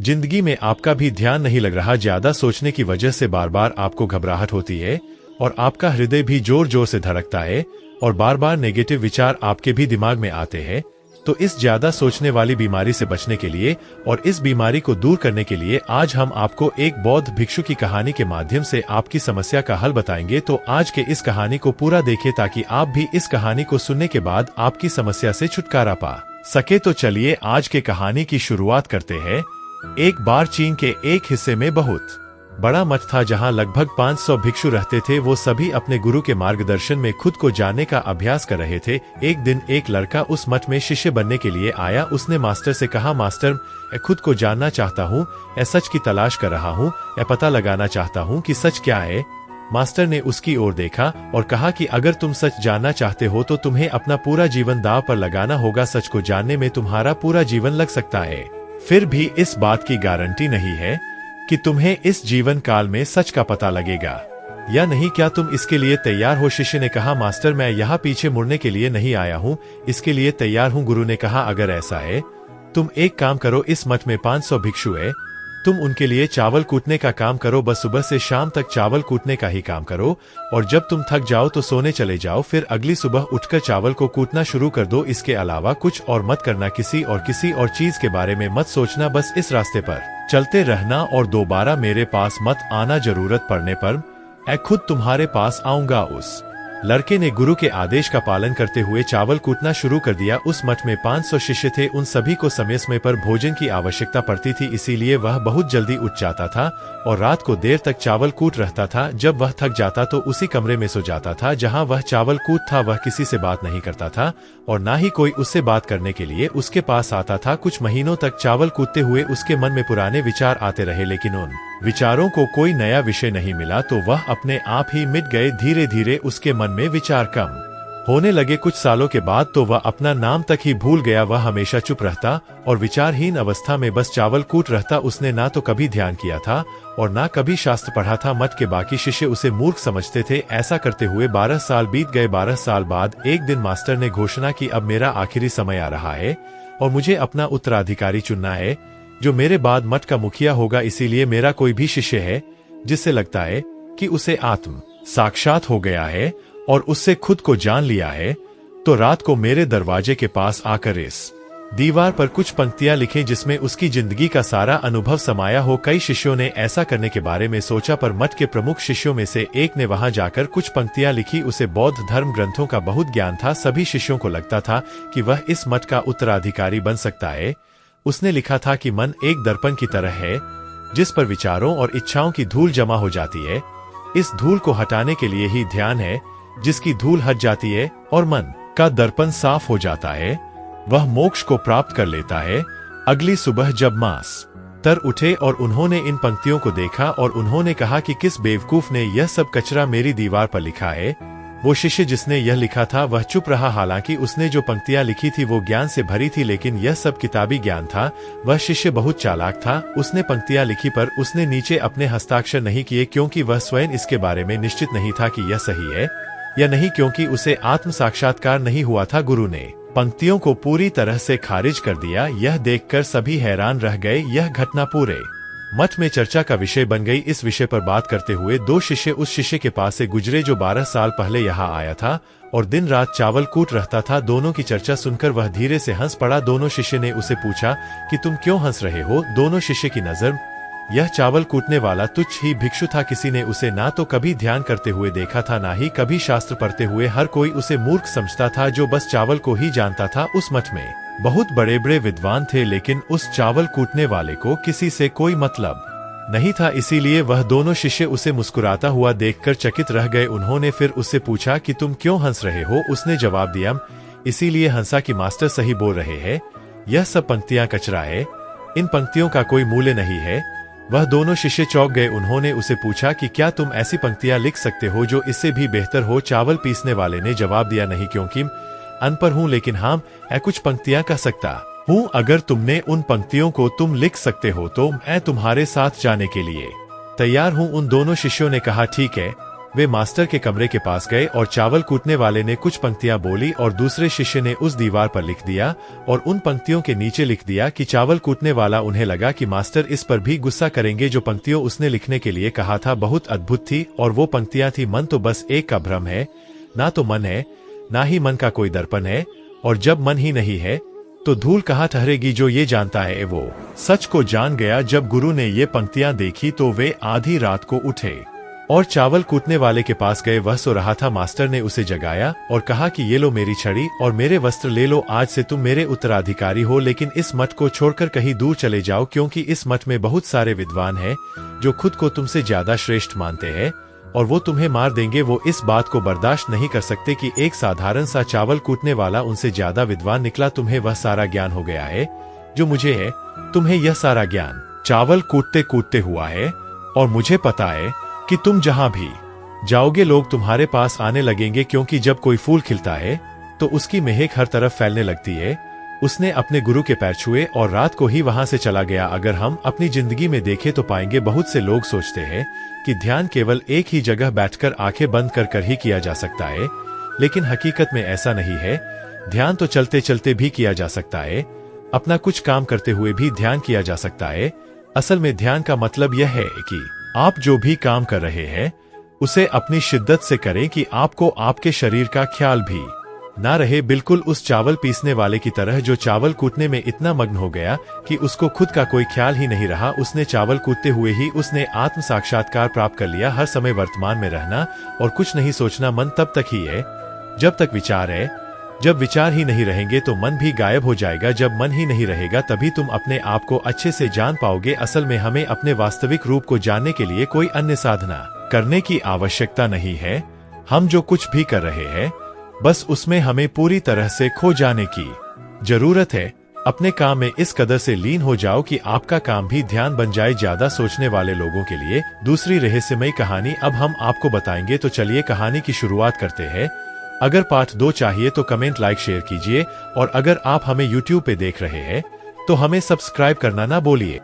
जिंदगी में आपका भी ध्यान नहीं लग रहा, ज्यादा सोचने की वजह से बार बार आपको घबराहट होती है और आपका हृदय भी जोर जोर से धड़कता है और बार बार नेगेटिव विचार आपके भी दिमाग में आते हैं। तो इस ज्यादा सोचने वाली बीमारी से बचने के लिए और इस बीमारी को दूर करने के लिए आज हम आपको एक बौद्ध भिक्षु की कहानी के माध्यम से आपकी समस्या का हल बताएंगे। तो आज के इस कहानी को पूरा देखिए ताकि आप भी इस कहानी को सुनने के बाद आपकी समस्या से छुटकारा पा सके। तो चलिए आज के कहानी की शुरुआत करते हैं। एक बार चीन के एक हिस्से में बहुत बड़ा मठ था जहां लगभग 500 भिक्षु रहते थे। वो सभी अपने गुरु के मार्गदर्शन में खुद को जानने का अभ्यास कर रहे थे। एक दिन एक लड़का उस मठ में शिष्य बनने के लिए आया। उसने मास्टर से कहा, मास्टर मैं खुद को जानना चाहता हूँ, मैं सच की तलाश कर रहा हूँ, मैं पता लगाना चाहता हूँ कि सच क्या है। मास्टर ने उसकी ओर देखा और कहा कि अगर तुम सच जानना चाहते हो तो तुम्हें अपना पूरा जीवन दांव पर लगाना होगा। सच को जानने में तुम्हारा पूरा जीवन लग सकता है, फिर भी इस बात की गारंटी नहीं है कि तुम्हें इस जीवन काल में सच का पता लगेगा या नहीं। क्या तुम इसके लिए तैयार हो? शिष्य ने कहा, मास्टर मैं यहाँ पीछे मुड़ने के लिए नहीं आया हूँ, इसके लिए तैयार हूँ। गुरु ने कहा, अगर ऐसा है तुम एक काम करो, इस मठ में 500 भिक्षु है, तुम उनके लिए चावल कूटने का काम करो। बस सुबह से शाम तक चावल कूटने का ही काम करो और जब तुम थक जाओ तो सोने चले जाओ। फिर अगली सुबह उठकर चावल को कूटना शुरू कर दो। इसके अलावा कुछ और मत करना, किसी और चीज के बारे में मत सोचना। बस इस रास्ते पर चलते रहना और दोबारा मेरे पास मत आना। जरूरत पड़ने पर मैं खुद तुम्हारे पास आऊंगा। उस लड़के ने गुरु के आदेश का पालन करते हुए चावल कूटना शुरू कर दिया। उस मठ में 500 शिष्य थे, उन सभी को समय समय पर भोजन की आवश्यकता पड़ती थी, इसीलिए वह बहुत जल्दी उठ जाता था और रात को देर तक चावल कूट रहता था। जब वह थक जाता तो उसी कमरे में सो जाता था जहां वह चावल कूट था। वह किसी से बात नहीं करता था और ना ही कोई उससे बात करने के लिए उसके पास आता था। कुछ महीनों तक चावल कूटते हुए उसके मन में पुराने विचार आते रहे, लेकिन उन विचारों को कोई नया विषय नहीं मिला तो वह अपने आप ही मिट गए। धीरे धीरे उसके मन में विचार कम होने लगे। कुछ सालों के बाद तो वह अपना नाम तक ही भूल गया। वह हमेशा चुप रहता और विचारहीन अवस्था में बस चावल कूट रहता। उसने ना तो कभी ध्यान किया था और ना कभी शास्त्र पढ़ा था। मठ के बाकी शिष्य उसे मूर्ख समझते थे। ऐसा करते हुए 12 साल बीत गए। 12 साल बाद एक दिन मास्टर ने घोषणा की, अब मेरा आखिरी समय आ रहा है और मुझे अपना उत्तराधिकारी चुनना है जो मेरे बाद मठ का मुखिया होगा। इसीलिए मेरा कोई भी शिष्य है जिससे लगता है कि उसे आत्म साक्षात हो गया है और उससे खुद को जान लिया है, तो रात को मेरे दरवाजे के पास आकर इस दीवार पर कुछ पंक्तियां लिखें जिसमें उसकी जिंदगी का सारा अनुभव समाया हो। कई शिष्यों ने ऐसा करने के बारे में सोचा, पर मठ के प्रमुख शिष्यों में से एक ने वहां जाकर कुछ पंक्तियां लिखी। उसे बौद्ध धर्म ग्रंथों का बहुत ज्ञान था। सभी शिष्यों को लगता था कि वह इस मठ का उत्तराधिकारी बन सकता है। उसने लिखा था कि मन एक दर्पण की तरह है जिस पर विचारों और इच्छाओं की धूल जमा हो जाती है। इस धूल को हटाने के लिए ही ध्यान है, जिसकी धूल हट जाती है और मन का दर्पण साफ हो जाता है, वह मोक्ष को प्राप्त कर लेता है। अगली सुबह जब मास्टर उठे और उन्होंने इन पंक्तियों को देखा और उन्होंने कहा कि किस बेवकूफ ने यह सब कचरा मेरी दीवार पर लिखा है। वो शिष्य जिसने यह लिखा था वह चुप रहा। हालांकि उसने जो पंक्तियां लिखी थी वो ज्ञान से भरी थी, लेकिन यह सब किताबी ज्ञान था। वह शिष्य बहुत चालाक था। उसने पंक्तियां लिखी पर उसने नीचे अपने हस्ताक्षर नहीं किए, क्योंकि वह स्वयं इसके बारे में निश्चित नहीं था कि यह सही है या नहीं, क्योंकि उसे आत्म साक्षात्कार नहीं हुआ था। गुरु ने पंक्तियों को पूरी तरह से खारिज कर दिया। यह देखकर सभी हैरान रह गए। यह घटना पूरे मठ में चर्चा का विषय बन गई। इस विषय पर बात करते हुए 2 शिष्य उस शिष्य के पास से गुजरे जो 12 साल पहले यहाँ आया था और दिन रात चावल कूट रहता था। दोनों की चर्चा सुनकर वह धीरे से हंस पड़ा। दोनों शिष्य ने उसे पूछा कि तुम क्यों हंस रहे हो? दोनों शिष्य की नजर यह चावल कूटने वाला तुच्छ ही भिक्षु था। किसी ने उसे ना तो कभी ध्यान करते हुए देखा था, ना ही कभी शास्त्र पढ़ते हुए। हर कोई उसे मूर्ख समझता था जो बस चावल को ही जानता था। उस मठ में बहुत बड़े बड़े विद्वान थे, लेकिन उस चावल कूटने वाले को किसी से कोई मतलब नहीं था। इसीलिए वह दोनों शिष्य उसे मुस्कुराता हुआ देखकर चकित रह गए। उन्होंने फिर उससे पूछा कि तुम क्यों हंस रहे हो? उसने जवाब दिया, इसीलिए हंसा कि मास्टर सही बोल रहे हैं, यह सब पंक्तियां कचरा है, इन पंक्तियों का कोई मूल्य नहीं है। वह दोनों शिष्य चौंक गए। उन्होंने उसे पूछा कि क्या तुम ऐसी पंक्तियां लिख सकते हो जो इससे भी बेहतर हो? चावल पीसने वाले ने जवाब दिया, नहीं, क्योंकि अनपढ़ हूँ, लेकिन हाँ मैं कुछ पंक्तियां कह सकता हूँ। अगर तुमने उन पंक्तियों को तुम लिख सकते हो तो मैं तुम्हारे साथ जाने के लिए तैयार हूँ। उन दोनों शिष्यों ने कहा, ठीक है, वे मास्टर के कमरे के पास गए और चावल कूटने वाले ने कुछ पंक्तियां बोली और दूसरे शिष्य ने उस दीवार पर लिख दिया और उन पंक्तियों के नीचे लिख दिया कि चावल कूटने वाला। उन्हें लगा कि मास्टर इस पर भी गुस्सा करेंगे। जो पंक्तियों उसने लिखने के लिए कहा था बहुत अद्भुत थी और वो पंक्तियां थी, मन तो बस एक का भ्रम है, ना तो मन है, ना ही मन का कोई दर्पण है, और जब मन ही नहीं है तो धूल कहाँ ठहरेगी। जो ये जानता है वो सच को जान गया। जब गुरु ने ये पंक्तियां देखी तो वे आधी रात को उठे और चावल कूटने वाले के पास गए। वह सो रहा था। मास्टर ने उसे जगाया और कहा कि ये लो मेरी छड़ी और मेरे वस्त्र ले लो, आज से तुम मेरे उत्तराधिकारी हो, लेकिन इस मठ को छोड़कर कहीं दूर चले जाओ, क्योंकि इस मठ में बहुत सारे विद्वान हैं जो खुद को तुमसे ज्यादा श्रेष्ठ मानते हैं और वो तुम्हें मार देंगे। वो इस बात को बर्दाश्त नहीं कर सकते कि एक साधारण सा चावल कूटने वाला उनसे ज्यादा विद्वान निकला। तुम्हें वह सारा ज्ञान हो गया है जो मुझे है, तुम्हें यह सारा ज्ञान चावल कूटते कूटते हुआ है, और मुझे पता है कि तुम जहां भी जाओगे लोग तुम्हारे पास आने लगेंगे, क्योंकि जब कोई फूल खिलता है तो उसकी महक हर तरफ फैलने लगती है। उसने अपने गुरु के पैर छुए और रात को ही वहां से चला गया। अगर हम अपनी जिंदगी में देखें तो पाएंगे बहुत से लोग सोचते हैं कि ध्यान केवल एक ही जगह बैठकर आंखें बंद कर ही किया जा सकता है, लेकिन हकीकत में ऐसा नहीं है। ध्यान तो चलते चलते भी किया जा सकता है, अपना कुछ काम करते हुए भी ध्यान किया जा सकता है। असल में ध्यान का मतलब यह है कि आप जो भी काम कर रहे हैं उसे अपनी शिद्दत से करें कि आपको आपके शरीर का ख्याल भी ना रहे। बिल्कुल उस चावल पीसने वाले की तरह जो चावल कूटने में इतना मग्न हो गया कि उसको खुद का कोई ख्याल ही नहीं रहा। उसने चावल कूटते हुए ही उसने आत्म साक्षात्कार प्राप्त कर लिया। हर समय वर्तमान में रहना और कुछ नहीं सोचना। मन तब तक ही है जब तक विचार है। जब विचार ही नहीं रहेंगे तो मन भी गायब हो जाएगा। जब मन ही नहीं रहेगा तभी तुम अपने आप को अच्छे से जान पाओगे। असल में हमें अपने वास्तविक रूप को जानने के लिए कोई अन्य साधना करने की आवश्यकता नहीं है। हम जो कुछ भी कर रहे हैं बस उसमें हमें पूरी तरह से खो जाने की जरूरत है। अपने काम में इस कदर से लीन हो जाओ कि आपका काम भी ध्यान बन जाए। ज्यादा सोचने वाले लोगों के लिए दूसरी रहस्यमयी कहानी अब हम आपको बताएंगे। तो चलिए कहानी की शुरुआत करते हैं। अगर पार्ट 2 चाहिए तो कमेंट, लाइक, शेयर कीजिए, और अगर आप हमें YouTube पे देख रहे हैं तो हमें सब्सक्राइब करना ना भूलिए।